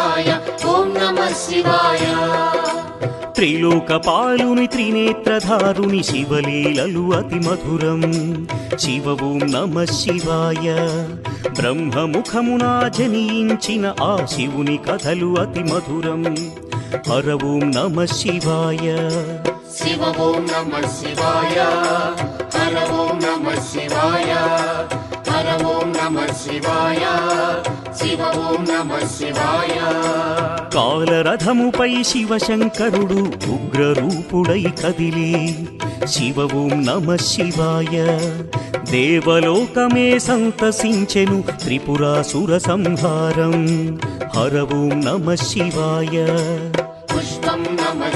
శివాయ ఓం నమః శివాయ త్రిలోకపాలుని త్రినేత్రధారుని శివలీలలు అతి మధురం శివ ఓం నమః శివాయ బ్రహ్మముఖమున జనించిన ఆ శివుని కథలు అతి మధురం హర ఓం నమః శివాయ శివ ఓం నమః శివాయ హర ఓం నమః శివాయ హర ఓం నమః శివాయ శివ ఓం నమః శివాయ కాలరథముపై శివశంకరుడు ఉగ్రరూపుడై కదిలి శివ ఓం నమః శివాయ దేవలోకమే సంతసించెను త్రిపురాసుర సంహారం హర ఓం నమః శివాయ